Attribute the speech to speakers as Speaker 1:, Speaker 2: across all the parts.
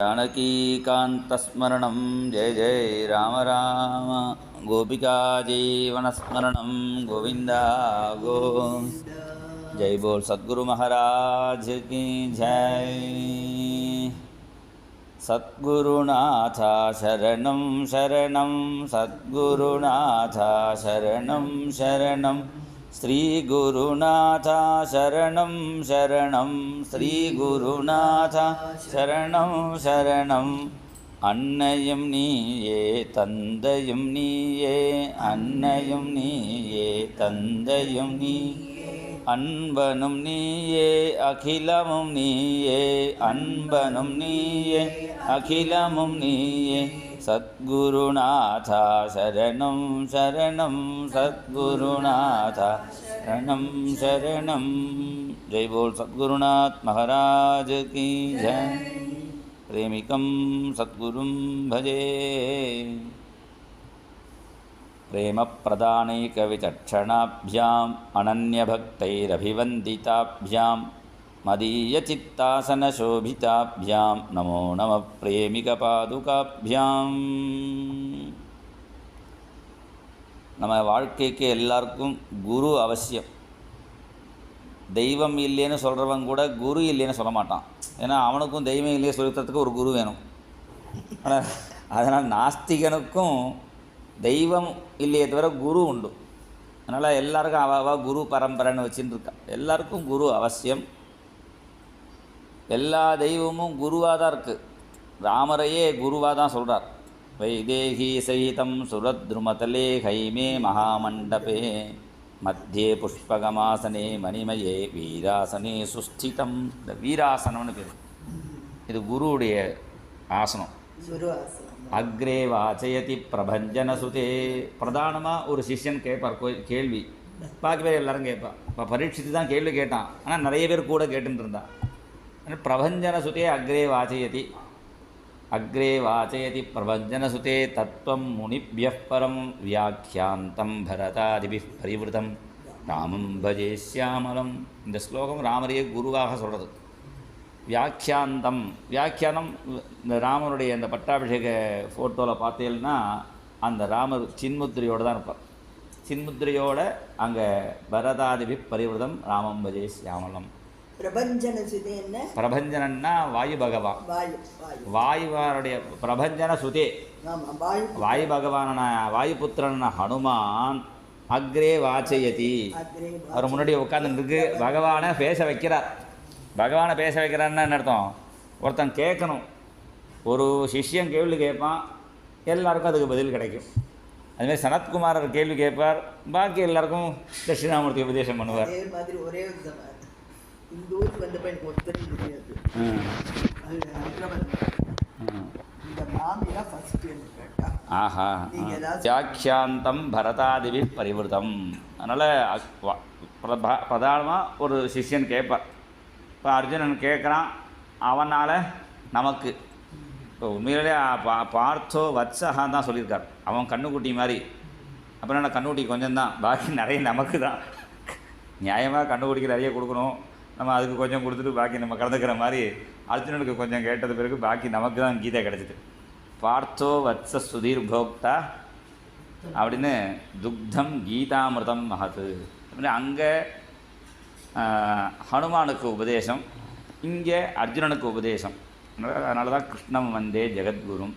Speaker 1: जानकीकान्तस्मरणं जय जय राम राम गोपिका जीवनस्मरणं गोविंदा गो जय बोल सद्गुरु महाराज की जय। सद्गुरुनाथा शरणं शरणं सद्गुरुनाथा शरणं शरणं श्री गुरुनाथा शरणं शरणं श्री गुरुनाथा शरणं शरणं अन्नयं नीये तन्दयं नीये अन्नयं नीये तन्दयं नीये अன்பனும் நீயே அகிலமும் நீயே அன்பனும் நீயே அகிலமும் நீயே சத்குருநாதா சரணம் சரணம் சத்குருநாதா சரணம் சரணம்। जय बोल सद्गुरुनाथ महाराज की जय। प्रेमिकं सद्गुरुं भजे प्रेम प्रदानैकविचक्षणाभ्याम् अनन्यभक्तैरभिवन्दिताभ्यां मदीयचित्तासनशोभिताभ्यां नमो नमः प्रेमिकपादुकाभ्याम्। நம்ம வாழ்க்கைக்கு எல்லாருக்கும் குரு அவசியம். தெய்வம் இல்லைன்னு சொல்கிறவன் கூட குரு இல்லைன்னு சொல்ல மாட்டான். ஏன்னா அவனுக்கும் தெய்வம் இல்லையே சொல்லித்தரத்துக்கு ஒரு குரு வேணும். அதனால் நாஸ்திகனுக்கும் தெய்வம் இல்லையே தவிர குரு உண்டு. அதனால் எல்லாருக்கும் அவ குரு பரம்பரைன்னு வச்சுட்டு இருக்கா. எல்லாருக்கும் குரு அவசியம். எல்லா தெய்வமும் குருவாக தான் இருக்குது. ராமரையே குருவாக தான் சொல்கிறார். வைதேகி சகிதம் சுரத்ருமதலே ஹைமே மகாமண்டபே மத்தியே புஷ்பகமாசனே மணிமயே வீராசனே சுஸ்திதம். இந்த வீராசனம்னு பேர். இது குருவுடைய ஆசனம். அக்ரே வாச்சயதி பிரபஞ்சன சுதே. பிரதானமாக ஒரு சிஷ்யன் கேட்பார் கேள்வி. பாக்கி பேர் எல்லாரும் கேட்பான். இப்போ பரீட்சித்து தான் கேள்வி கேட்டான். ஆனால் நிறைய பேர் கூட கேட்டுன்னு இருந்தான். பிரபஞ்சன சுதே அக்ரே வாச்சயதி அக்ரே வாச்சயதி பிரபஞ்சன சுதே தத்துவம் முனிபியः பரம் வியாக்கியாந்தம் பரதாதிபிः பரிவிருதம் ராமம் பஜே சியாமலம். இந்த ஸ்லோகம் ராமரையே குருவாக சொல்கிறது. வியாக்கியாந்தம் வியாக்கியானம் இந்த ராமனுடைய இந்த பட்டாபிஷேக ஃபோட்டோவில் பார்த்தீங்கன்னா அந்த ராமர் சின்முத்திரையோடு தான் இருப்பார். சின்முத்திரையோட அங்கே பரதாதிபி பரிவிரதம் ராமம் பஜே சியாமலம். பிரபஞ்சனன்னா வாயு பகவான். வாயுவாருடைய பிரபஞ்சன சுதே வாயு பகவான வாயுபுத்திரன் ஹனுமான் அக்ரே வாச்சயதி. அவர் முன்னாடி உட்காந்துருக்கு. பகவானை பேச வைக்கிறார். பகவானை பேச வைக்கிறான்னு என்ன அர்த்தம்? ஒருத்தன் கேட்கணும். ஒரு சிஷ்யன் கேள்வி கேட்பான், எல்லாருக்கும் அதுக்கு பதில் கிடைக்கும். அதுமாதிரி சனத்குமாரர் கேள்வி கேட்பார், பாக்கி எல்லாருக்கும் தட்சிணாமூர்த்தி உபதேசம் பண்ணுவார்.
Speaker 2: ஒரே இந்த ஊருக்கு வந்த பையனுக்கு ஒருத்தர் தெரியாது.
Speaker 1: ஆஹா வியாக்கியாந்தம் பரதாதிபி பரிவிருதம். அதனால் பிரதானமாக ஒரு சிஷ்யன் கேட்பார். இப்போ அர்ஜுனன் கேட்குறான், அவனால் நமக்கு இப்போ உண்மையிலே பார்த்தோ வத்சகான் தான் சொல்லியிருக்கார். அவன் கண்ணுக்குட்டி மாதிரி. அப்புறம் என்ன, கண்ணுக்குட்டி கொஞ்சம் தான், பாக்கி நிறைய நமக்கு தான். நியாயமாக கண்ணுக்குட்டிக்கு நிறைய கொடுக்கணும், நம்ம அதுக்கு கொஞ்சம் கொடுத்துட்டு பாக்கி நம்ம கலந்துக்கிற மாதிரி அர்ஜுனனுக்கு கொஞ்சம் கேட்டது பிறகு பாக்கி நமக்கு தான் கீதை கிடச்சிது. பார்த்தோ வத்ச சுதீர் போக்தா அப்படின்னு துக்தம் கீதாமிருதம் மகத்து. அப்படின்னு அங்கே ஹனுமானுக்கு உபதேசம், இங்கே அர்ஜுனனுக்கு உபதேசம். அதனால தான் கிருஷ்ணம் வந்தே ஜெகத்குரும்.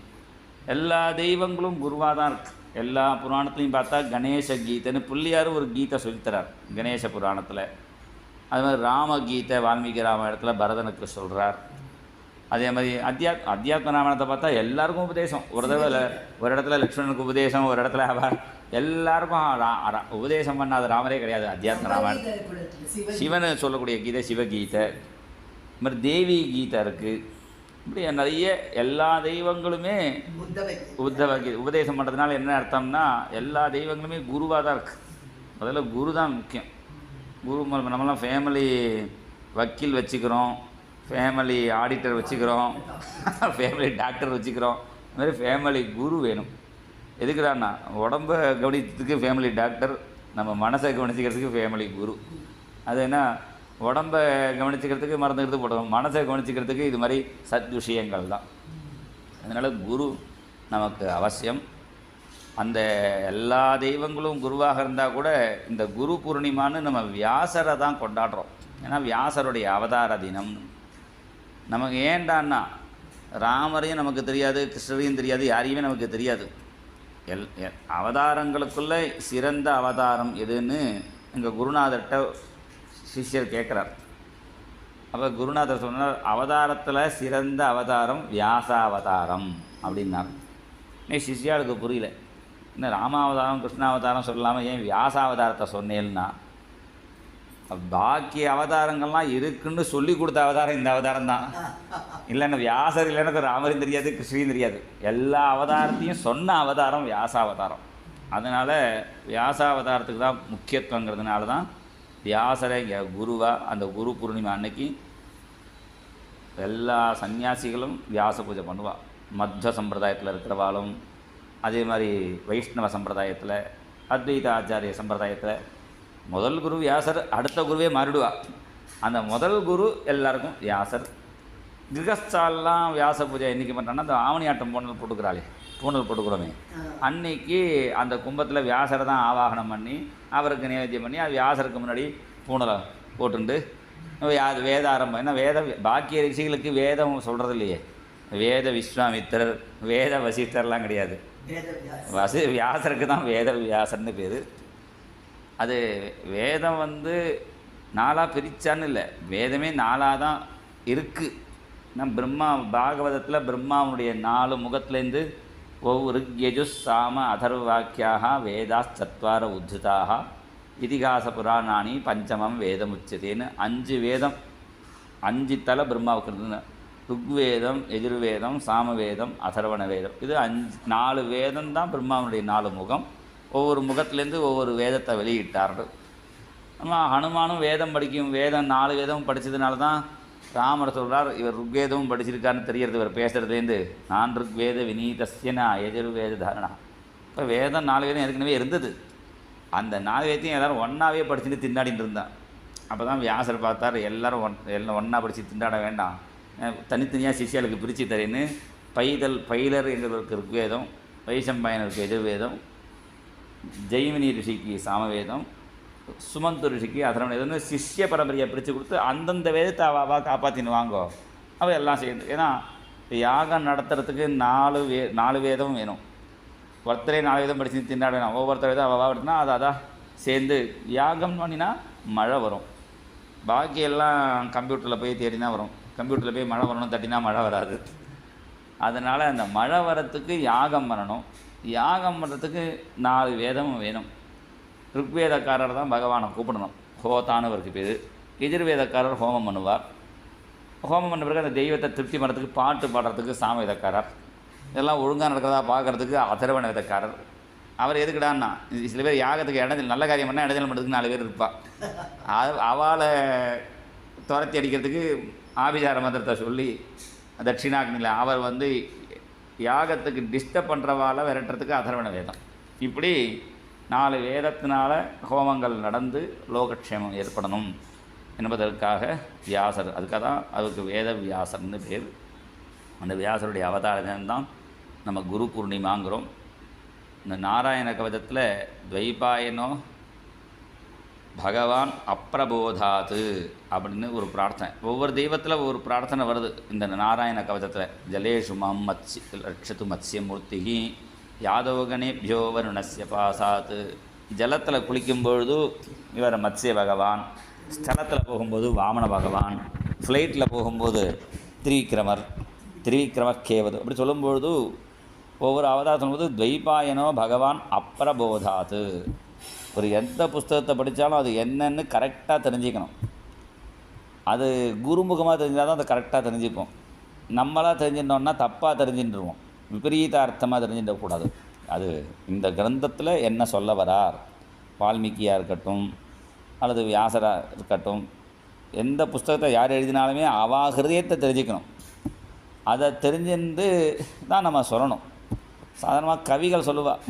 Speaker 1: எல்லா தெய்வங்களும் குருவாக தான் இருக்குது. எல்லா புராணத்துலையும் பார்த்தா கணேச கீதைன்னு பிள்ளையாரும் ஒரு கீதை சொல்லித்தரார் கணேச புராணத்தில். அது மாதிரி ராமகீதை வால்மீகி ராமாயணத்தில் பரதனுக்கு சொல்கிறார். அதே மாதிரி அத்தியாத்ம ராமாயணத்தை பார்த்தா எல்லாருக்கும் உபதேசம். ஒரு இடத்துல லக்ஷ்மணனுக்கு உபதேசம், ஒரு இடத்துல எல்லாருக்கும் உபதேசம் பண்ணாத ராமரே கிடையாது. அத்தியாத்ம ராமாயணம் சிவன் சொல்லக்கூடிய கீதை சிவகீதை. இது மாதிரி தேவி கீதை இருக்குது. இப்படி நிறைய எல்லா தெய்வங்களுமே உபதேசம் பண்ணுறதுனால என்ன அர்த்தம்னா எல்லா தெய்வங்களுமே குருவாக தான் இருக்குது. முதல்ல குரு தான் முக்கியம். குரு நம்மளாம் ஃபேமிலி வக்கீல் வச்சுக்கிறோம், ஃபேமிலி ஆடிட்டர் வச்சுக்கிறோம், ஃபேமிலி டாக்டர் வச்சுக்கிறோம். இந்த மாதிரி ஃபேமிலி குரு வேணும். எதுக்குதான்னா உடம்பை கவனிக்கிறதுக்கு ஃபேமிலி டாக்டர், நம்ம மனசை கவனிச்சிக்கிறதுக்கு ஃபேமிலி குரு. அது என்ன, உடம்பை கவனிச்சிக்கிறதுக்கு மறந்துக்கிறது போடுவோம், மனசை கவனிச்சிக்கிறதுக்கு இது மாதிரி சத் விஷயங்கள் தான். அதனால் குரு நமக்கு அவசியம். அந்த எல்லா தெய்வங்களும் குருவாக இருந்தால் கூட இந்த குரு பூர்ணிமான்னு நம்ம வியாசரை தான் கொண்டாடுறோம். ஏன்னா வியாசருடைய அவதார தினம். நமக்கு ஏண்டான்னா ராமரையும் நமக்கு தெரியாது, கிருஷ்ணரையும் தெரியாது, யாரையுமே நமக்கு தெரியாது. அவதாரங்களுக்குள்ளே சிறந்த அவதாரம் எதுன்னு எங்கள் குருநாதர்கிட்ட சிஷ்யர் கேட்குறார். அப்போ குருநாதர் சொன்னார், அவதாரத்தில் சிறந்த அவதாரம் வியாசாவதாரம் அப்படின்னார். சிஷ்யாளுக்கு புரியல, இன்னும் ராமாவதாரம் கிருஷ்ணாவதாரம் சொல்லாமல் ஏன் வியாசாவதாரத்தை சொன்னேன்னா, பாக்கி அவதாரங்கள்லாம் இருக்குன்னு சொல்லி கொடுத்த அவதாரம் இந்த அவதாரம் தான். இல்லைன்னா வியாசர் இல்லைன்னா ராமரையும் தெரியாது, கிருஷ்ணரையும் தெரியாது. எல்லா அவதாரத்தையும் சொன்ன அவதாரம் வியாசாவதாரம். அதனால் வியாசாவதாரத்துக்கு தான் முக்கியத்துவங்கிறதுனால தான் வியாசரை இங்கே குருவாக அந்த குரு பூர்ணிமா அன்னைக்கு எல்லா சன்னியாசிகளும் வியாச பூஜை பண்ணுவாள். மத்வ சம்பிரதாயத்தில் இருக்கிறவாளும், அதே மாதிரி வைஷ்ணவ சம்பிரதாயத்தில், அத்வைத ஆச்சாரிய சம்பிரதாயத்தில் முதல் குரு வியாசர், அடுத்த குருவே மாறிடுவா. அந்த முதல் குரு எல்லாருக்கும் வியாசர். கிரகஸ்தாலெலாம் வியாச பூஜை என்றைக்கு பண்ணுறாங்கன்னா, அந்த ஆவணி ஆட்டம் பூனல் போட்டுக்கிறோமே, அன்னைக்கு அந்த கும்பத்தில் வியாசரை தான் ஆவாகனம் பண்ணி அவருக்கு நிவேத்தியம் பண்ணி அது வியாசருக்கு முன்னாடி பூனலை போட்டுண்டு அது வேத ஆரம்பம். ஏன்னா பாக்கிய ரிஷிகளுக்கு வேதம் சொல்கிறது இல்லையே, வேத விஸ்வாமித்திரர் வேத வசிஷ்டர்லாம் கிடையாது. வியாசருக்கு தான் வேத வியாசர்னு பேர். அது வேதம் நாலாக பிரித்தான்னு இல்லை, வேதமே நாலாக தான் இருக்குது. நம்ம பிரம்மா பாகவதத்தில் பிரம்மாவுடைய 4 முகத்துலேருந்து ஒவ்வொரு யஜுஸ் சாம அதர்வ வாக்கியாக வேதாச்சத்வார உத்தாக இதிகாச புராணானி பஞ்சமம் வேதம் உச்சதேன்னு 5 வேதம், 5 தலை பிரம்மாவுக்கு இருந்தது. ருக்வேதம், எஜுர்வேதம், சாமவேதம், அதர்வண வேதம். இது 4 வேதம் தான் பிரம்மாவுடைய 4 முகம். ஒவ்வொரு முகத்துலேருந்து ஒவ்வொரு வேதத்தை வெளியிட்டார்கள். நம்ம ஹனுமானும் வேதம் படிக்கும், வேதம் 4 வேதம் படித்ததுனால தான் ராமர் சொல்கிறார், இவர் ருக்வேதமும் படிச்சிருக்காருன்னு தெரியறது இவர் பேசுகிறதுலேருந்து. நான் ருக்வேத வினீதஸ்யனா எஜுர்வேத தாரணா. இப்போ வேதம் 4 வேதம் ஏற்கனவே இருந்தது. அந்த 4 வேதத்தையும் எல்லோரும் ஒன்றாவே படிச்சுட்டு திண்டாடிட்டு இருந்தான். அப்போ தான் வியாசர் பார்த்தார், எல்லோரும் எல்லாம் ஒன்றா படித்து திண்டாட வேண்டாம், தனித்தனியாக சிஷ்யாளுக்கு பிரித்து தரேன்னு பைலர் எங்களுக்கு ருக்வேதம், வைசம்பாயனருக்கு எஜுர்வேதம், ஜெய்மினி ரிஷிக்கு சாமவேதம், சுமந்து ரிஷிக்கு அதர்வண வேதம்னு சிஷ்ய பரம்பரையை பிரித்து கொடுத்து அந்தந்த வேதத்தை அவாவா காப்பாற்றின்னு வாங்கோ. அவள் எல்லாம் செய்யணும். ஏன்னா யாகம் நடத்துறதுக்கு 4 வேதம் வேணும். ஒருத்தரே 4 வேதம் படித்து திண்டாட வேணும். ஒவ்வொருத்தர் வேதம் அவாவா எடுத்துனா அது அதான் சேர்ந்து யாகம் பண்ணினா மழை வரும். பாக்கி எல்லாம் கம்ப்யூட்டரில் போய் தேடினா வரும். கம்ப்யூட்டரில் போய் மழை வரணும் தட்டினா மழை வராது. அதனால் அந்த மழை வரத்துக்கு யாகம் பண்ணணும். யாகம் பண்ணுறதுக்கு 4 வேதமும் வேணும். ருக்வேதக்காரர் தான் பகவானை கூப்பிடணும், ஹோதானவருக்கு பேர். எஜுர்வேதக்காரர் ஹோமம் பண்ணுவார். ஹோமம் பண்ண பிறகு அந்த தெய்வத்தை திருப்தி பண்ணுறதுக்கு பாட்டு பாடுறதுக்கு சாமவேதக்காரர். இதெல்லாம் ஒழுங்காக நடக்கிறதா பார்க்குறதுக்கு அதர்வண வேதக்காரர். அவர் எதுக்குடான்னா, சில பேர் யாகத்துக்கு இடஞ்சல் நல்ல காரியம் பண்ணால் இடஞ்சல் பண்ணுறதுக்கு 4 பேர் இருப்பாள். அவளை துரத்தி அடிக்கிறதுக்கு ஆபிசார மந்திரத்தை சொல்லி தட்சிணாக்னியில் அவர் யாகத்துக்கு டிஸ்டர்ப் பண்ணுறவாளை விரட்டுறதுக்கு அதர்வண வேதம். இப்படி 4 வேதத்தினால ஹோமங்கள் நடந்து லோகக்ஷேமம் ஏற்படணும் என்பதற்காக வியாசர், அதுக்காக தான் அதுக்கு வேத வியாசர்னு பேர். அந்த வியாசருடைய அவதார தினம்தான் நம்ம குரு பூர்ணிமாங்கிறோம். இந்த நாராயண கவசத்தில் துவைபாயனோ பகவான் அப்பிரபோதாத்து அப்படின்னு ஒரு பிரார்த்தனை, ஒவ்வொரு தெய்வத்தில் ஒவ்வொரு பிரார்த்தனை வருது இந்த நாராயண கவசத்தில். ஜலேஷு மம் ரட்சத்து மத்ஸ்யமூர்த்தி யாதவகணேபியோ வருணஸ்ய பாசாத்து. ஜலத்தில் குளிக்கும்பொழுது இவர் மத்ஸ்ய பகவான், ஸ்தலத்தில் போகும்போது வாமன பகவான், ஃப்ளைட்டில் போகும்போது திரிவிக்ரமக்கேவது அப்படி சொல்லும்பொழுது ஒவ்வொரு அவதாரம் சொல்லும்போது துவைபாயனோ பகவான் அப்பிரபோதாத்து. ஒரு எந்த புஸ்தகத்தை படித்தாலும் அது என்னன்னு கரெக்டாக தெரிஞ்சுக்கணும். அது குருமுகமாக தெரிஞ்சால் தான் அதை கரெக்டாக தெரிஞ்சுப்போம். நம்மளாக தெரிஞ்சிட்டோம்னா தப்பாக தெரிஞ்சுட்டுருவோம், விபரீத அர்த்தமாக தெரிஞ்சிடக்கூடாது. அது இந்த கிரந்தத்தில் என்ன சொல்ல வரார், வால்மீகியாக இருக்கட்டும் அல்லது வியாசராக இருக்கட்டும், எந்த புஸ்தகத்தை யார் எழுதினாலுமே அவா ஹிருதயத்தை தெரிஞ்சுக்கணும். அதை தெரிஞ்சுட்டு தான் நம்ம சொல்லணும். சாதாரணமாக கவிகள் சொல்லுவாள்,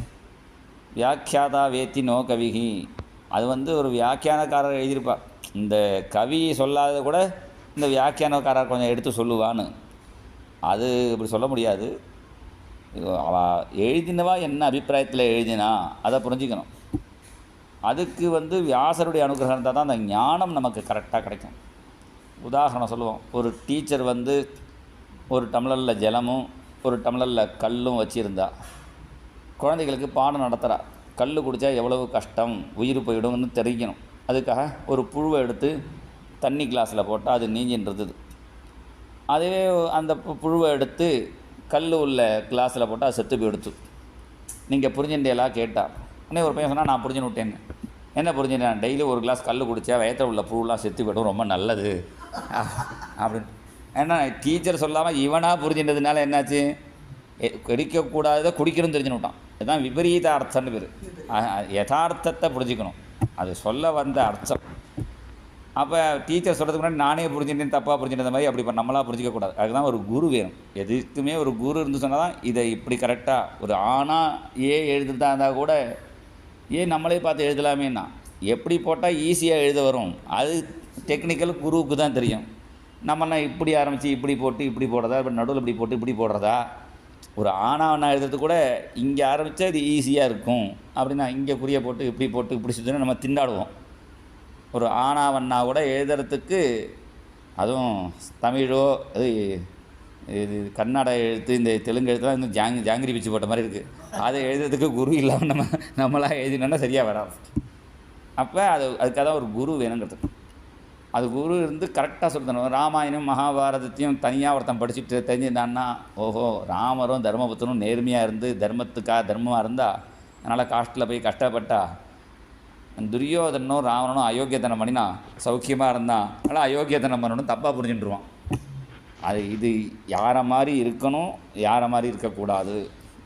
Speaker 1: வியாக்கியாதா வேத்தி நோ கவிகி. அது ஒரு வியாக்கியானக்காரர் எழுதியிருப்பார். இந்த கவி சொல்லாத கூட இந்த வியாக்கியானக்காரர் கொஞ்சம் எடுத்து சொல்லுவான்னு. அது இப்படி சொல்ல முடியாது. அவள் எழுதினவா என்ன அபிப்பிராயத்தில் எழுதினா அதை புரிஞ்சுக்கணும். அதுக்கு வியாசருடைய அனுகிரகம் இருந்தால் தான் அந்த ஞானம் நமக்கு கரெக்டாக கிடைக்கும். உதாரணம் சொல்லுவோம். ஒரு டீச்சர் ஒரு டம்ளரில் ஜலமும் ஒரு டம்ளரில் கல்லும் வச்சுருந்தா குழந்தைகளுக்கு பாடம் நடத்துகிறா. கல் குடித்தா எவ்வளவு கஷ்டம், உயிர் போயிடும்னு தெரிவிக்கணும். அதுக்காக ஒரு புழுவை எடுத்து தண்ணி கிளாஸில் போட்டால் அது நீஞ்சின்றது. அதுவே அந்த புழுவை எடுத்து கல் உள்ள கிளாஸில் போட்டால் அது செத்து போயிடுத்து. நீங்கள் புரிஞ்சுட்டேலாம் கேட்டால் உடனே ஒரு பையன் சொன்னால் நான் புரிஞ்சுன்னு விட்டேன்னு. என்ன புரிஞ்சுட்டேன்? டெய்லி ஒரு கிளாஸ் கல் குடித்தா வயத்தில் உள்ள புழுலாம் செத்து போய்டும், ரொம்ப நல்லது அப்படின்னு. ஏன்னா டீச்சர் சொல்லாமல் இவனாக புரிஞ்சுட்டதுனால என்னாச்சு, குடிக்கக்கூடாத குடிக்கணும்னு தெரிஞ்சுன்னு விட்டான். இதுதான் விபரீத அர்த்தம்னு பேர். யதார்த்தத்தை புரிஞ்சுக்கணும், அது சொல்ல வந்த அர்த்தம். அப்போ டீச்சர் சொல்கிறதுக்கு முன்னாடி நானே புரிஞ்சுட்டேன்னு தப்பாக புரிஞ்சுட்ட மாதிரி அப்படி நம்மளாக புரிஞ்சிக்கக்கூடாது. அதுதான் ஒரு குரு வேணும். எதுக்குமே ஒரு குரு இருந்து சொன்னால் தான் இதை இப்படி கரெக்டாக ஒரு ஆணாக எழுதுறதா இருந்தால் கூட நம்மளே பார்த்து எழுதலாமேன்னா எப்படி போட்டால் ஈஸியாக எழுத வரும், அது டெக்னிக்கல் குருவுக்கு தான் தெரியும். நம்மளாம் இப்படி ஆரம்பித்து இப்படி போட்டு இப்படி போடுறதா, இப்படி நடுவில் இப்படி போட்டு இப்படி போடுறதா, ஒரு ஆணாவண்ணா எழுதுறது கூட இங்கே ஆரம்பித்தா இது ஈஸியாக இருக்கும் அப்படின்னா இங்கே குறிய போட்டு இப்படி சுற்றினா நம்ம திண்டாடுவோம். ஒரு ஆணாவண்ணா கூட எழுதுறதுக்கு, அதுவும் தமிழோ இது கன்னட எழுத்து இந்த தெலுங்கு எழுத்துலாம் இன்னும் ஜாங்கிரி பிச்சு போட்ட மாதிரி இருக்குது. அதை எழுதுறதுக்கு குரு இல்லாமல் நம்மளாக எழுதினோன்னா சரியாக வராது. அப்போ அதுக்காக தான் ஒரு குரு வேணுங்கிறது. அது குரு இருந்து கரெக்டாக சொல்லணும். ராமாயணம் மகாபாரதத்தையும் தனியாக ஒருத்தன் படிச்சுட்டு தெரிஞ்சுருந்தான்னா, ஓஹோ ராமரும் தர்மபுத்தனும் நேர்மையாக இருந்து தர்மமாக இருந்தால் அதனால் காஷ்டில் போய் கஷ்டப்பட்டா, துரியோதனும் ராவணனும் அயோக்கியத்தனம் பண்ணினா சௌக்கியமாக இருந்தான், அதனால் அயோக்கியத்தனம் பண்ணணும் தப்பாக புரிஞ்சுட்டுருவான். இது யாரை மாதிரி இருக்கணும், யாரை மாதிரி இருக்கக்கூடாது,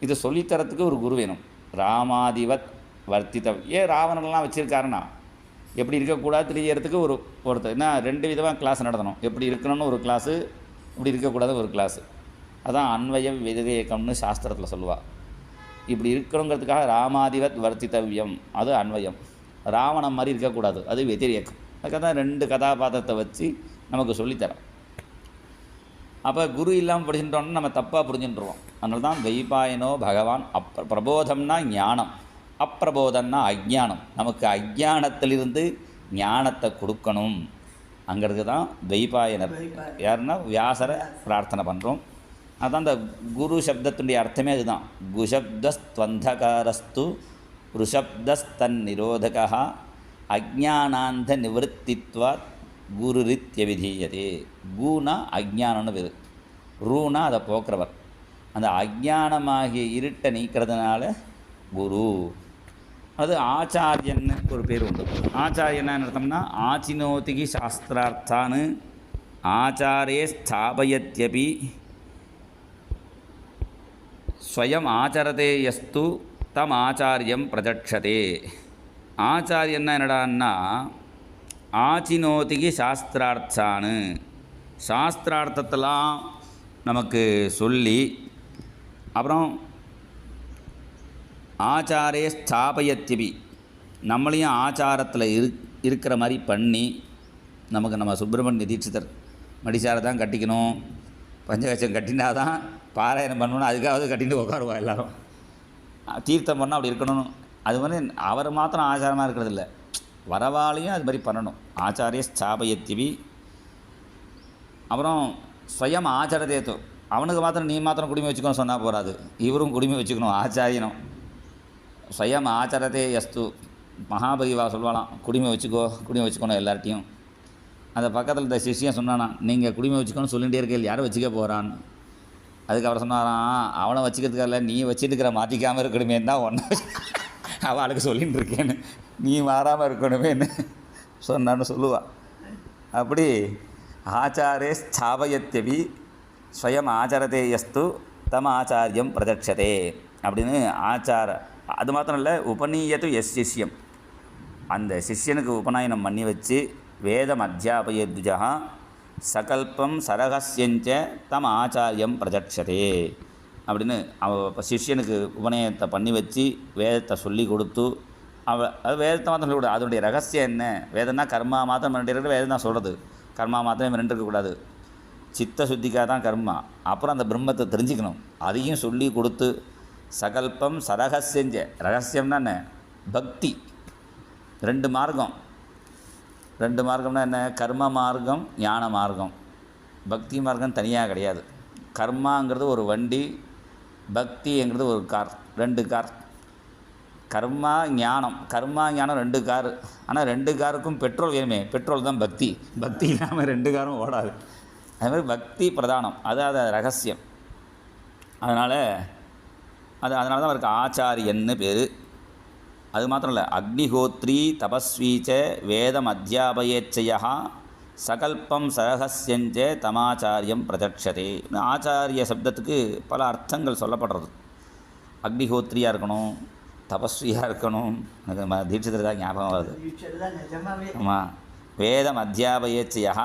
Speaker 1: இது சொல்லித்தரத்துக்கு ஒரு குரு வேணும். ராமாதிவத் வர்த்தித்தம். ராவணன்லாம் வச்சுருக்காருன்னா எப்படி இருக்கக்கூடாது தெரியறதுக்கு ஒருத்தர் என்ன 2 விதமாக கிளாஸ் நடத்தணும். எப்படி இருக்கணும்னு ஒரு கிளாஸு, இப்படி இருக்கக்கூடாது ஒரு கிளாஸு. அதான் அன்வய விவேகம்னு சாஸ்திரத்தில் சொல்லுவாள். இப்படி இருக்கணுங்கிறதுக்காக ராமாதிவத் வர்த்தித்தவ்யம், அது அன்வயம். ராவணன் மாதிரி இருக்கக்கூடாது, அது வெதிரேக்கம். அதுக்காக தான் 2 கதாபாத்திரத்தை வச்சு நமக்கு சொல்லித்தரோம். அப்போ குரு இல்லாமல் படிச்சுட்டோம்னா நம்ம தப்பாக புரிஞ்சுட்டுருவோம். அதனால தான் துவைபாயனோ பகவான் பிரபோதம்னா ஞானம், அப்பிரபோதம்னா அஜ்ஞானம். நமக்கு அஜ்ஞானத்திலிருந்து ஞானத்தை கொடுக்கணும். அங்கிறது தான் துவைபாயனர். யாருன்னா வியாசரை பிரார்த்தனை பண்ணுறோம். அதுதான் அந்த குரு சப்தத்துடைய அர்த்தமே அதுதான். குஷப்தஸ்த்வந்தகாரஸ்து ருஷப்தஸ்தன் நிரோதகா அஜ்ஞானாந்த நிவர்த்தித்வாத் குருரித்ய விதீயதே. கூனா அஜ்ஞானம்னு பேர், ரூனா அதை போக்குறவர். அந்த அஜ்ஞானமாகிய இருட்டை நீக்கிறதுனால குரு. அது ஆச்சாரியன்னு ஒரு பேர் உண்டு. ஆச்சாரியன்னா அர்த்தம்னா ஆச்சினோதிகி சாஸ்திரார்த்தான்னு ஆச்சாரே ஸ்தாபயத்யபி ஸ்வயம் ஆச்சரதே யஸ்து தம் ஆச்சாரியம் பிரஜக்ஷதே. ஆச்சாரியன்னா என்னடான்னா ஆச்சினோதிகி சாஸ்திரார்த்தான்னு, சாஸ்திரார்த்தத்தெல்லாம் நமக்கு சொல்லி அப்புறம் ஆச்சாரே ஸ்தாபயத்யபி நம்மளையும் ஆச்சாரத்தில் இருக்கிற மாதிரி பண்ணி, நமக்கு நம்ம சுப்பிரமணிய தீட்சிதர் மடிசாரை தான் கட்டிக்கணும், பஞ்சகச்சம் கட்டினா தான் பாராயணம் பண்ணணும், அதுக்காவது கட்டிட்டு உட்காருவா எல்லோரும். தீர்த்தம் பண்ணால் அப்படி இருக்கணும். அது மாதிரி அவர் மாத்திரம் ஆச்சாரமாக இருக்கிறதில்ல, வரவாளையும் அது மாதிரி பண்ணணும். ஆச்சாரிய ஸ்தாபயத்யபி. அப்புறம் ஸ்வயம் ஆச்சாரதேத்தோ, அவனுக்கு மாத்திரம் நீ மாத்திரம் குடிமை வச்சுக்கணும் சொன்னால் போகாது, இவரும் குடிமை வச்சுக்கணும் ஆச்சாரியனும். ஸ்வயம் ஆச்சரதே யஸ்து. மகாபரிவா சொல்வாலாம், குடிமை வச்சுக்கணும் எல்லார்ட்டையும். அந்த பக்கத்தில் இந்த சிஷ்யன் சொன்னானா, நீங்கள் குடிமை வச்சுக்கணும்னு சொல்லிகிட்டே இருக்கையில் யாரும் வச்சுக்க போகிறான்னு. அதுக்கு அவர் சொன்னாராம், அவனை வச்சுக்கிறதுக்காக நீ வச்சுட்டு இருக்கிற மாற்றிக்காமல் இருக்கணுமே தான் ஒன்றை அவளுக்கு சொல்லிகிட்டு இருக்கேன்னு, நீ மாறாமல் இருக்கணுமேன்னு சொன்னான்னு சொல்லுவாள். அப்படி ஆச்சாரே ஸ்தாபயத்யபி ஸ்வயம் ஆச்சரதே யஸ்து தம் ஆச்சாரியம் பிரதட்சதே அப்படின்னு ஆச்சார. அது மாத்திரம் இல்லை, உபநீயத்து எஸ் சிஷ்யம், அந்த சிஷ்யனுக்கு உபநயனம் பண்ணி வச்சு வேதம் அத்தியாபயத்விஜா சகல்பம் சரகஸ்யஞ்ச தம் ஆச்சாரியம் பிரஜக்ஷதே அப்படின்னு சிஷ்யனுக்கு உபநயத்தை பண்ணி வச்சு வேதத்தை சொல்லி கொடுத்து, அது வேதத்தை மாத்திரம் சொல்லக்கூடாது, அதனுடைய ரகசியம் என்ன, வேதம்னா கர்மா மாத்திரம் பண்ணிட்டு வேதம் தான் சொல்கிறது, கர்மா மாத்திரம் ரெண்டு இருக்கக்கூடாது. சித்த சுத்திக்காக தான் கர்மா. அப்புறம் அந்த பிரம்மத்தை தெரிஞ்சுக்கணும், அதையும் சொல்லி கொடுத்து சகல்பம் சரகசியஞ்ச. ரகசியம்னா என்ன? பக்தி. 2 மார்க்கம். 2 மார்க்கம்னா என்ன? கர்ம மார்க்கம், ஞான மார்க்கம். பக்தி மார்க்கம் தனியாக கிடையாது. கர்மாங்கிறது ஒரு வண்டி, பக்திங்கிறது ஒரு கார். 2 கார். கர்மா ஞானம் 2 காரு. ஆனால் 2 காருக்கும் பெட்ரோல் வேணுமே, பெட்ரோல் தான் பக்தி. பக்தி இல்லாமல் 2 காரும் ஓடாது. அதுமாதிரி பக்தி பிரதானம், அது ரகசியம். அதனால் தான் அவருக்கு ஆச்சாரியன்னு பேர். அது மாத்திரம் இல்லை, அக்னிஹோத்ரி தபஸ்வீச்ச வேதம் அத்தியாபயேச்சயா சகல்பம் சரகசியஞ்ச தமாச்சாரியம் பிரதட்சதே. ஆச்சாரிய சப்தத்துக்கு பல அர்த்தங்கள் சொல்லப்படுறது. அக்னிஹோத்ரியாக இருக்கணும், தபஸ்வியாக இருக்கணும். எனக்கு தீட்சிதர் தான் ஞாபகம் வருது. ஆமாம், வேதம் அத்தியாபயேச்சயா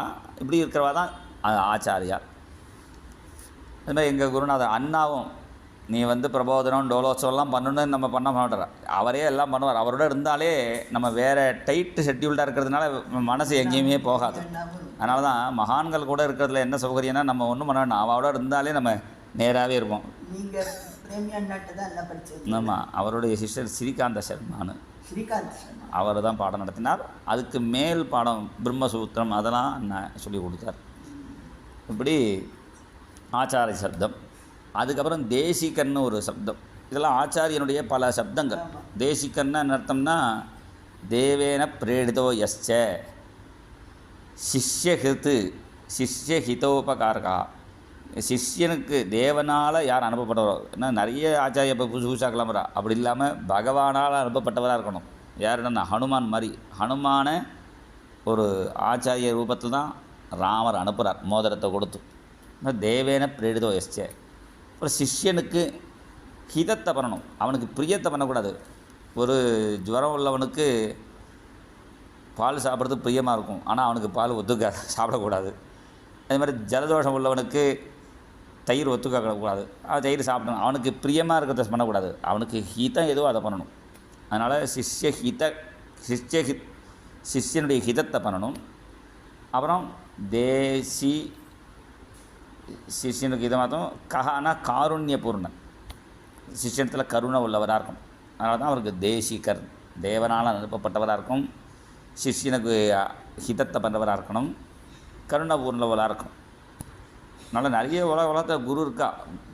Speaker 1: இப்படி இருக்கிறவா தான் ஆச்சாரியா. அதுமாதிரி எங்கள் குருநாதர் அண்ணாவும், நீ பிரபோதனம் டோலோத்சவம்லாம் பண்ணணுன்னு நம்ம பண்ண மாட்டார். அவரே எல்லாம் பண்ணுவார். அவரோட இருந்தாலே நம்ம வேறு டைட்டு ஷெட்யூல்டாக இருக்கிறதுனால மனசு எங்கேயுமே போகாது. அதனால தான் மகான்கள் கூட இருக்கிறதுல என்ன சௌகரியம்னா, நம்ம ஒன்றும் பண்ண வேண்டாம், அவரோட இருந்தாலே நம்ம நேராகவே இருப்போம். ஆமாம், அவருடைய சிஷ்யர் ஸ்ரீகாந்த சர்மானு, அவர் தான் பாடம் நடத்தினார். அதுக்கு மேல் பாடம் பிரம்மசூத்திரம் அதெல்லாம் நான் சொல்லி கொடுத்தார். இப்படி ஆச்சாரிய சப்தம். அதுக்கப்புறம் தேசிகன்னு ஒரு சப்தம். இதெல்லாம் ஆச்சாரியனுடைய பல சப்தங்கள். தேசிகன்னு அர்த்தம்னா தேவேன பிரேடிதோ யஸ்ச சிஷ்யஹித்து சிஷ்யஹிதோபகாரகா. சிஷ்யனுக்கு தேவனால் யார் அனுப்பப்பட்டவரோ, ஏன்னா நிறைய ஆச்சாரிய இப்போ புதுசு புதுசாக கிளம்புறா. அப்படி இல்லாமல் பகவானால் அனுப்பப்பட்டவராக இருக்கணும். யாருன்னா ஹனுமான் மாதிரி. ஹனுமான ஒரு ஆச்சாரிய ரூபத்தில் தான் ராமர் அனுப்புகிறார், மோதிரத்தை கொடுத்து. தேவேன பிரேடிதோ யஸ்ச. அப்புறம் சிஷ்யனுக்கு ஹிதத்தை பண்ணணும், அவனுக்கு பிரியத்தை பண்ணக்கூடாது. ஒரு ஜுரம் உள்ளவனுக்கு பால் சாப்பிட்றது பிரியமாக இருக்கும், ஆனால் அவனுக்கு பால் ஒத்துக்காது, சாப்பிடக்கூடாது. அதே மாதிரி ஜலதோஷம் உள்ளவனுக்கு தயிர் ஒத்துக்கக்கூடாது, அவன் தயிர் சாப்பிடணும். அவனுக்கு பிரியமாக இருக்கிறத பண்ணக்கூடாது, அவனுக்கு ஹிதம் எதுவோ அதை பண்ணணும். அதனால் சிஷ்யனுடைய ஹிதத்தை பண்ணணும். அப்புறம் சிஷ்யனுக்கு இதை மாத்தம் கஹானா காருண்யபூர்ணன், சிஷ்யனத்தில் கருணை உள்ளவராக இருக்கும். அதனால தான் அவருக்கு தேசிகர், தேவனால் அனுப்பப்பட்டவராக இருக்கும். சிஷ்யனுக்கு ஹிதத்தை பண்ணுறவராக இருக்கணும், கருணை பூர்ணவராக இருக்கும். அதனால் நிறைய உலகத்தில் குரு இருக்கா.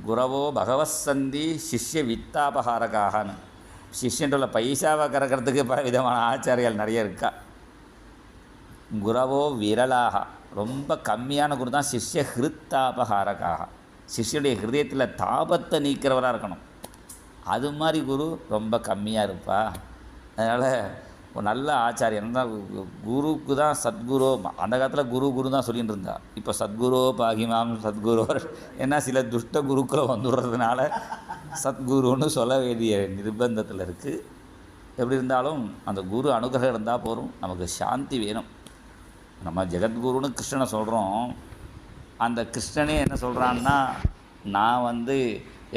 Speaker 1: குரவோ பகவசந்தி சிஷ்ய வித்தாபகாரகாகனு. சிஷ்யன்ல பைசாவை கறக்கிறதுக்கு பல விதமான ஆச்சாரியால் நிறைய இருக்கா. குரவோ விரலாக, ரொம்ப கம்மியான குரு தான் சிஷ்ய ஹிருத்தாபகாரகாக. சிஷ்யனுடைய ஹிருதயத்தில் தாபத்தை நீக்கிறவராக இருக்கணும். அது மாதிரி குரு ரொம்ப கம்மியாக இருப்பா. அதனால் ஒரு நல்ல ஆச்சாரியன் தான் குருக்கு தான் சத்குரு. அந்த காலத்தில் குரு தான் சொல்லிகிட்டு இருந்தா. இப்போ சத்குரு பாகிமாம் சத்குரு, ஏன்னா சில துஷ்ட குருக்களை வந்துடுறதுனால சத்குருன்னு சொல்ல வேண்டிய நிர்பந்தத்தில் இருக்குது. எப்படி இருந்தாலும் அந்த குரு அனுகிரகம் இருந்தால் போதும், நமக்கு சாந்தி வேணும். நம்ம ஜெகத்குருன்னு கிருஷ்ணனை சொல்கிறோம். அந்த கிருஷ்ணனே என்ன சொல்கிறான்னா, நான்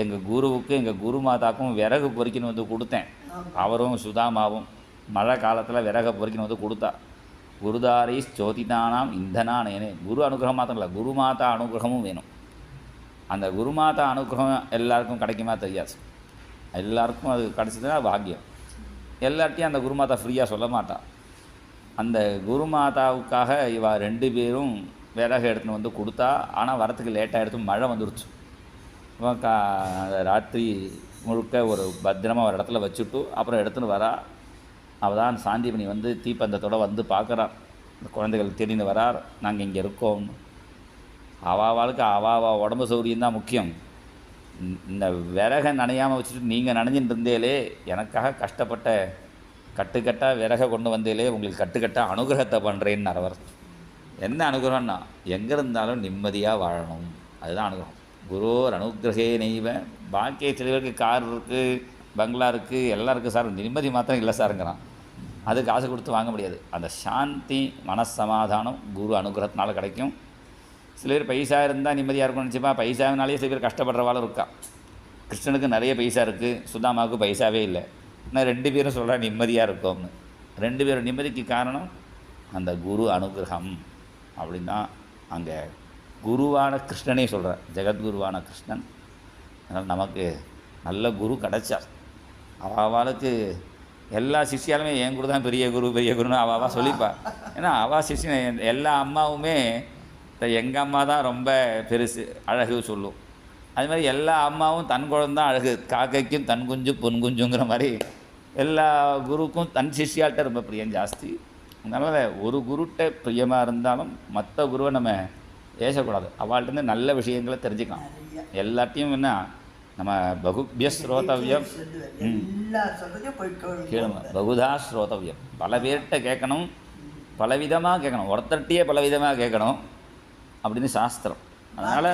Speaker 1: எங்கள் குருவுக்கு எங்கள் குரு மாதாக்கும் விறகு பொறிக்கின்னு கொடுத்தேன். அவரும் சுதாமாவும் மழை காலத்தில் விறகை பொறிக்கின்னு கொடுத்தா. குருதாரை சோதிதானாம் இந்தனானேனே. குரு அனுகிரகம் மாத்திரம் இல்லை, குருமாதா அனுகிரகமும் வேணும். அந்த குருமாதா அனுகிரகம் எல்லாருக்கும் கிடைக்குமா தெரியாது. எல்லாருக்கும் அது கிடச்சதுன்னா பாக்கியம். எல்லார்ட்டையும் அந்த குருமாதா ஃப்ரீயாக சொல்ல மாட்டாள். அந்த குருமாதாவுக்காக இவ 2 பேரும் விறகு எடுத்துன்னு கொடுத்தா. ஆனால் வரத்துக்கு லேட்டாக எடுத்து மழை வந்துடுச்சு. ராத்திரி முழுக்க ஒரு பத்திரமாக ஒரு இடத்துல வச்சுட்டு அப்புறம் எடுத்துன்னு வரா. அவள் தான் சாந்திபனி தீப்பந்தத்தோடு பார்க்குறான். இந்த குழந்தைகள் தேடின்னு வரார், நாங்கள் இங்கே இருக்கோம். அவாவாளுக்கு அவாவா உடம்பு சௌகரியம்தான் முக்கியம். இந்த விறகை நனையாமல் வச்சுட்டு நீங்கள் நனைஞ்சின்னு இருந்தேலே, எனக்காக கஷ்டப்பட்ட கட்டுக்கட்டாக விறகை கொண்டு வந்தேலே, உங்களுக்கு கட்டுக்கட்டாக அனுகிரகத்தை பண்ணுறேன்னு அவர். என்ன அனுகிரகம்னா, எங்கே இருந்தாலும் நிம்மதியாக வாழணும், அதுதான் அனுகிரகம். குரோர் அனுகிரகே நெய்வ. பாக்கிய சில பேருக்கு கார் இருக்குது, பங்களா இருக்குது, எல்லாம் இருக்குது சார், நிம்மதி மாத்திரம் இல்லை சாருங்கிறான். அது காசு கொடுத்து வாங்க முடியாது. அந்த சாந்தி மனசமாதானம் குரு அனுகிரகத்தினால கிடைக்கும். சில பேர் பைசா இருந்தால் நிம்மதியாக இருக்கும்னு நினச்சிப்பா. பைசாவினாலே சில பேர் கஷ்டப்படுறவாளும் இருக்கா. கிருஷ்ணனுக்கு நிறைய பைசா இருக்குது, சுதாமாவுக்கு பைசாவே இல்லை. ஆனால் 2 பேரும் சொல்கிறா நிம்மதியாக இருக்கோம்னு. 2 பேரும் நிம்மதிக்கு காரணம் அந்த குரு அனுகிரகம். அப்படின்னா அங்கே குருவான கிருஷ்ணனே சொல்கிறார், ஜெகத்குருவான கிருஷ்ணன். அதனால் நமக்கு நல்ல குரு கிடச்சார். அவளுக்கு எல்லா சிஷ்யாலுமே என் குரு தான் பெரிய குரு பெரிய குருன்னு அவள் சொல்லிப்பா. ஏன்னா அவள் சிஷ்யன் எல்லா அம்மாவுமே எங்கள் அம்மா தான் ரொம்ப பெருசு அழகு சொல்லும். அது மாதிரி எல்லா அம்மாவும் தன் குழந்தான் அழகு, காக்கைக்கும் தன் குஞ்சு பொன் குஞ்சுங்கிற மாதிரி எல்லா குருவுக்கும் தன் சிஷ்யால்கிட்ட ரொம்ப பிரியம் ஜாஸ்தி. அதனால் ஒரு குருட்ட பிரியமாக இருந்தாலும் மற்ற குருவை நம்ம பேசக்கூடாது. அவள்கிட்ட நல்ல விஷயங்களை தெரிஞ்சுக்கலாம். எல்லாத்தையும் என்ன நம்ம பகுபிய ஸ்ரோதவியம், கேளுங்க, பகுதா ஸ்ரோதவியம், பல பேர்கிட்ட கேட்கணும், பலவிதமாக கேட்கணும், ஒருத்தர்கிட்டயே பலவிதமாக கேட்கணும் அப்படின்னு சாஸ்திரம். அதனால்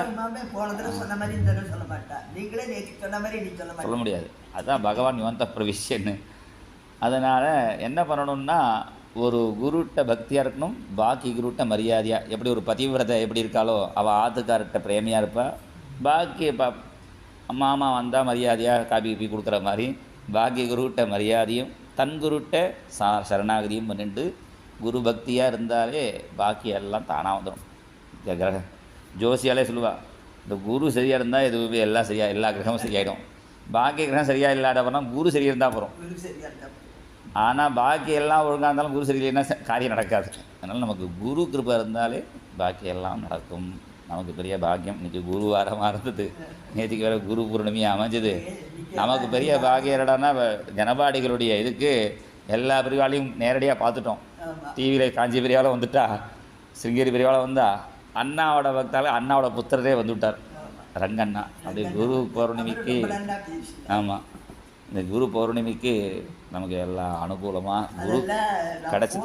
Speaker 1: சொல்ல முடியாது. அதுதான் பகவான் யுவந்த பிரவிஷ்யன்னு. அதனால் என்ன பண்ணணும்னா, ஒரு குருட்ட பக்தியாக இருக்கணும், பாக்கி குருட்ட மரியாதையாக. எப்படி ஒரு பதிவிரதை எப்படி இருக்காளோ அவள் ஆத்துக்கார்கிட்ட பிரேமியாக இருப்பாள், பாக்கி மாமா வந்தால் மரியாதையாக காபி கீப்பி கொடுக்குற மாதிரி பாக்கி குருட்ட மரியாதையும் தன் குருட்ட சரணாகதியும் பண்ணிட்டு குரு பக்தியாக இருந்தாலே பாக்கி எல்லாம் தானாக வந்துடும். ஜோசியாலே சொல்லுவாள், இந்த குரு சரியாக இருந்தால் எதுவுமே எல்லாம் சரியாக, எல்லா கிரகமும் சரியாயிடும். பாக்கி கிரகம் சரியாக இல்லாத போனால் குரு சரியாக இருந்தால் போகிறோம். ஆனால் பாக்கி எல்லாம் ஒழுங்காக இருந்தாலும் குரு சரியில்லைன்னா காரியம் நடக்காது. அதனால் நமக்கு குரு கிருபை இருந்தாலே பாக்கி எல்லாம் நடக்கும். நமக்கு பெரிய பாக்கியம். இன்றைக்கி குரு வாரமாக இருந்தது, நேற்றுக்கு வேறு குரு பூர்ணிமையாக அமைஞ்சது. நமக்கு பெரிய பாக்கியம் என்னடான்னா, ஜனபாடிகளுடைய இதுக்கு எல்லா பிரிவாலையும் நேரடியாக பார்த்துட்டோம். டிவியில் காஞ்சி பிரிவாவில் வந்துட்டா, சிருங்கேரி பிரிவாவில் வந்தா, அண்ணாவோட பக்தால் அண்ணாவோட புத்திரரே வந்துவிட்டார், ரங்கண்ணா. அப்படி குரு பௌர்ணமிக்கு, ஆமாம், இந்த குரு பௌர்ணமிக்கு நமக்கு எல்லாம் அனுகூலமாக குரு கிடச்சி